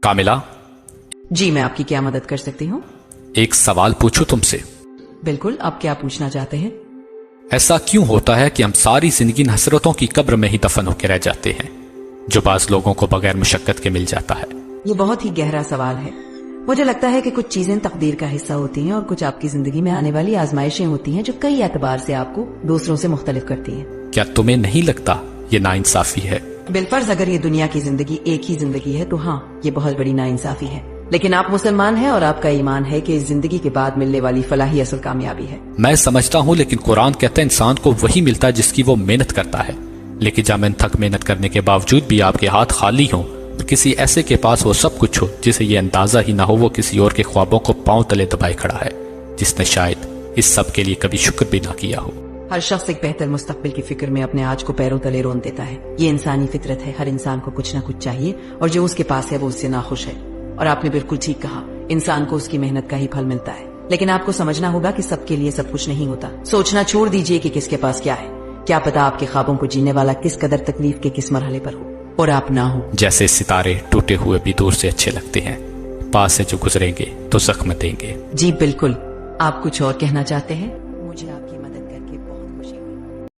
कामिला, जी मैं आपकी क्या मदद कर सकती हूँ? एक सवाल पूछूं तुमसे? बिल्कुल, आप क्या पूछना चाहते हैं? ऐसा क्यों होता है कि हम सारी जिंदगी हसरतों की कब्र में ही दफन होकर रह जाते हैं, जो बाज लोगों को बगैर मुशक्कत के मिल जाता है? ये बहुत ही गहरा सवाल है। मुझे लगता है कि कुछ चीजें तकदीर का हिस्सा होती हैं और कुछ आपकी जिंदगी में आने वाली आजमाइशें होती हैं जो कई एतबार से आपको दूसरों से मुख्तलिफ करती हैं। क्या तुम्हें नहीं लगता ये नाइंसाफी है? बिलफर्ज अगर ये दुनिया की जिंदगी एक ही जिंदगी है तो हाँ, ये बहुत बड़ी नाइंसाफी है। लेकिन आप मुसलमान हैं और आपका ईमान है कि इस जिंदगी के बाद मिलने वाली फलाह ही असल कामयाबी है। मैं समझता हूँ, लेकिन कुरान कहता है इंसान को वही मिलता है जिसकी वो मेहनत करता है। लेकिन जब थक मेहनत करने के बावजूद भी आपके हाथ खाली हों और किसी ऐसे के पास वो सब कुछ हो जिसे ये अंदाजा ही ना हो वो किसी और के ख्वाबों को पांव तले दबाए खड़ा है, जिसने शायद इस सब के लिए कभी शुक्र भी ना किया हो। हर शख्स एक बेहतर मुस्तकबिल की फिक्र में अपने आज को पैरों तले रोन देता है। ये इंसानी फितरत है। हर इंसान को कुछ ना कुछ चाहिए और जो उसके पास है वो उससे नाखुश है। और आपने बिल्कुल ठीक कहा, इंसान को उसकी मेहनत का ही फल मिलता है। लेकिन आपको समझना होगा कि सबके लिए सब कुछ नहीं होता। सोचना छोड़ दीजिए कि किसके पास क्या है। क्या पता आपके ख्वाबों को जीने वाला किस कदर तकलीफ के किस मरहले पर हो और आप ना हो। जैसे सितारे टूटे हुए भी दूर से अच्छे लगते हैं, पास से जो गुजरेंगे तो जख्म देंगे। जी बिल्कुल। आप कुछ और कहना चाहते हैं?